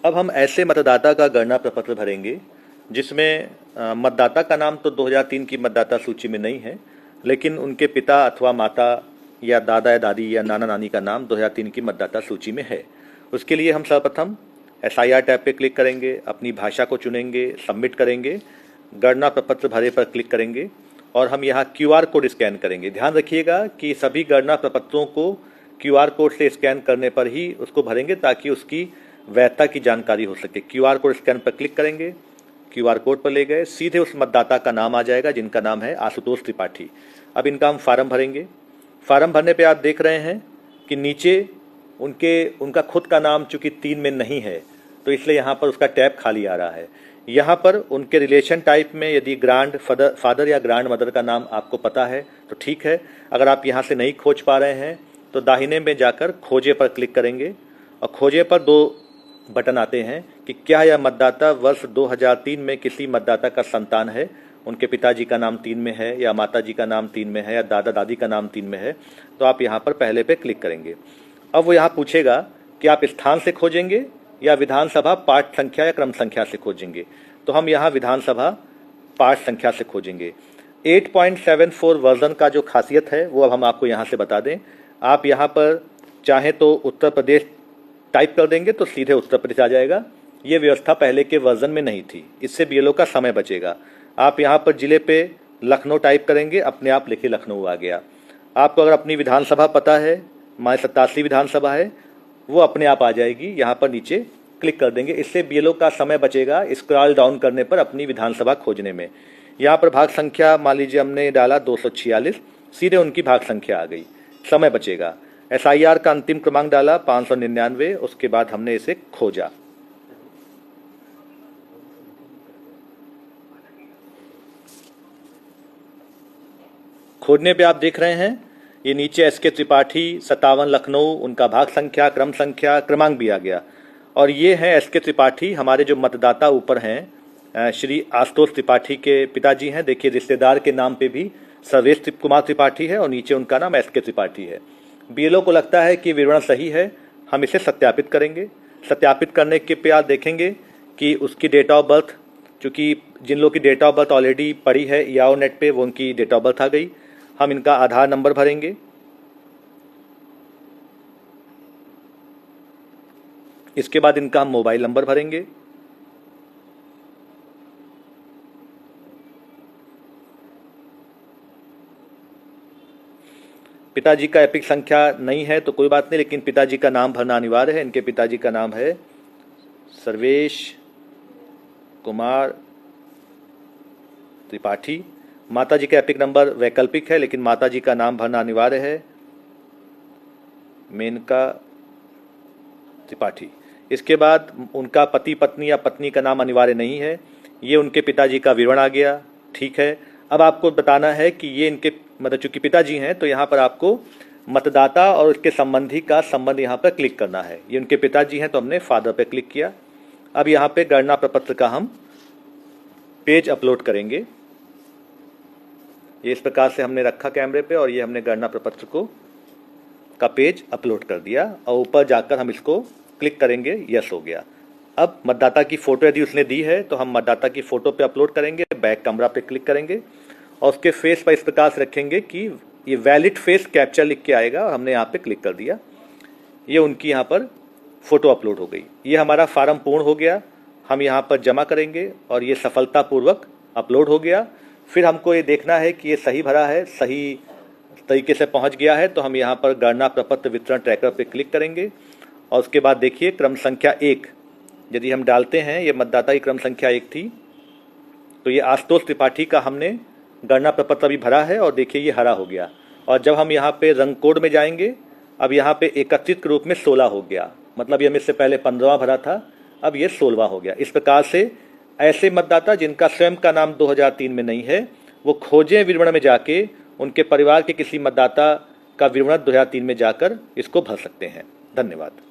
अब हम ऐसे मतदाता का गणना प्रपत्र भरेंगे जिसमें मतदाता का नाम तो 2003 की मतदाता सूची में नहीं है, लेकिन उनके पिता अथवा माता या दादा या दादी या नाना नानी का नाम 2003 की मतदाता सूची में है। उसके लिए हम सर्वप्रथम SIR टैब पे क्लिक करेंगे, अपनी भाषा को चुनेंगे, सबमिट करेंगे, गणना प्रपत्र भरे पर क्लिक करेंगे और हम यहाँ QR कोड स्कैन करेंगे। ध्यान रखिएगा कि सभी गणना प्रपत्रों को QR कोड से स्कैन करने पर ही उसको भरेंगे ताकि उसकी वैधता की जानकारी हो सके। QR कोड स्कैन पर क्लिक करेंगे, QR कोड पर ले गए, सीधे उस मतदाता का नाम आ जाएगा जिनका नाम है आशुतोष त्रिपाठी। अब इनका हम फार्म भरेंगे। फार्म भरने पे आप देख रहे हैं कि नीचे उनका खुद का नाम चूंकि 3 में नहीं है तो इसलिए यहाँ पर उसका टैब खाली आ रहा है। यहाँ पर उनके रिलेशन टाइप में यदि ग्रांड फादर या ग्रांड मदर का नाम आपको पता है तो ठीक है। अगर आप यहाँ से नहीं खोज पा रहे हैं तो दाहिने में जाकर खोजे पर क्लिक करेंगे और खोजे पर 2 बटन आते हैं कि क्या यह मतदाता वर्ष 2003 में किसी मतदाता का संतान है, उनके पिताजी का नाम 3 में है या माताजी का नाम 3 में है या दादा दादी का नाम 3 में है। तो आप यहाँ पर पहले पे क्लिक करेंगे। अब वो यहाँ पूछेगा कि आप स्थान से खोजेंगे या विधानसभा पार्ट संख्या या क्रम संख्या से खोजेंगे। तो हम यहाँ विधानसभा पार्ट संख्या से खोजेंगे। 8.74 वर्जन का जो खासियत है वो अब हम आपको यहाँ से बता दें। आप यहाँ पर चाहें तो उत्तर प्रदेश टाइप कर देंगे तो सीधे उत्तर प्रदेश आ जाएगा। ये व्यवस्था पहले के वर्जन में नहीं थी, इससे BLO का समय बचेगा। आप यहाँ पर जिले पे लखनऊ टाइप करेंगे, अपने आप लिखे लखनऊ आ गया। आपको अगर अपनी विधानसभा पता है, हमारी 87 विधानसभा है, वो अपने आप आ जाएगी। यहाँ पर नीचे क्लिक कर देंगे, इससे BLO का समय बचेगा स्क्रॉल डाउन करने पर अपनी विधानसभा खोजने में। यहाँ पर भाग संख्या मान लीजिए हमने डाला 246, सीधे उनकी भाग संख्या आ गई, समय बचेगा। SIR का अंतिम क्रमांक डाला 599, उसके बाद हमने इसे खोजा। खोजने पे आप देख रहे हैं ये नीचे SK त्रिपाठी 57 लखनऊ, उनका भाग संख्या, क्रम संख्या, क्रमांक भी आ गया। और ये हैं SK त्रिपाठी, हमारे जो मतदाता ऊपर हैं श्री आशुतोष त्रिपाठी के पिताजी हैं। देखिए रिश्तेदार के नाम पे भी सर्वेश कुमार त्रिपाठी है और नीचे उनका नाम SK त्रिपाठी है। BLO को लगता है कि विवरण सही है, हम इसे सत्यापित करेंगे। सत्यापित करने के पे आप देखेंगे कि उसकी डेट ऑफ बर्थ, चूँकि जिन लोगों की डेट ऑफ बर्थ ऑलरेडी पड़ी है याओ नेट पे, वो उनकी डेट ऑफ बर्थ आ गई। हम इनका आधार नंबर भरेंगे। इसके बाद इनका हम मोबाइल नंबर भरेंगे। पिताजी का एपिक संख्या नहीं है तो कोई बात नहीं, लेकिन पिताजी का नाम भरना अनिवार्य है। इनके पिताजी का नाम है सर्वेश कुमार त्रिपाठी। माताजी का एपिक नंबर वैकल्पिक है, लेकिन माताजी का नाम भरना अनिवार्य है, मेनका त्रिपाठी। इसके बाद उनका पति पत्नी या पत्नी का नाम अनिवार्य नहीं है। ये उनके पिताजी का विवरण आ गया, ठीक है। अब आपको बताना है कि ये इनके मतलब चूंकि पिताजी हैं तो यहाँ पर आपको मतदाता और उसके संबंधी का संबंध यहाँ पर क्लिक करना है। ये उनके पिताजी हैं तो हमने फादर पे क्लिक किया। अब यहाँ पे गणना प्रपत्र का हम पेज अपलोड करेंगे। ये इस प्रकार से हमने रखा कैमरे पे और ये हमने गणना प्रपत्र का पेज अपलोड कर दिया और ऊपर जाकर हम इसको क्लिक करेंगे, यस हो गया। अब मतदाता की फ़ोटो यदि उसने दी है तो हम मतदाता की फ़ोटो पे अपलोड करेंगे, बैक कैमरा पे क्लिक करेंगे और उसके फेस पर इस प्रकार से रखेंगे कि ये वैलिड फेस कैप्चर लिख के आएगा और हमने यहाँ पे क्लिक कर दिया। ये उनकी यहाँ पर फ़ोटो अपलोड हो गई। ये हमारा फार्म पूर्ण हो गया। हम यहाँ पर जमा करेंगे और ये सफलतापूर्वक अपलोड हो गया। फिर हमको ये देखना है कि ये सही भरा है, सही तरीके से पहुँच गया है, तो हम यहाँ पर गणना प्रपत्र वितरण ट्रैकर पे क्लिक करेंगे और उसके बाद देखिए क्रम संख्या 1 यदि हम डालते हैं, ये मतदाता की क्रम संख्या 1 थी, तो ये आशुतोष त्रिपाठी का हमने गणना प्रपत्र अभी भरा है और देखिए ये हरा हो गया। और जब हम यहाँ पे रंग कोड में जाएंगे, अब यहाँ पे एकत्रित के रूप में 16 हो गया, मतलब ये हमें इससे पहले 15वां भरा था, अब ये 16वां हो गया। इस प्रकार से ऐसे मतदाता जिनका स्वयं का नाम 2003 में नहीं है, वो खोजें विवरण में जाके उनके परिवार के किसी मतदाता का विवरण 2003 में जाकर इसको भर सकते हैं। धन्यवाद।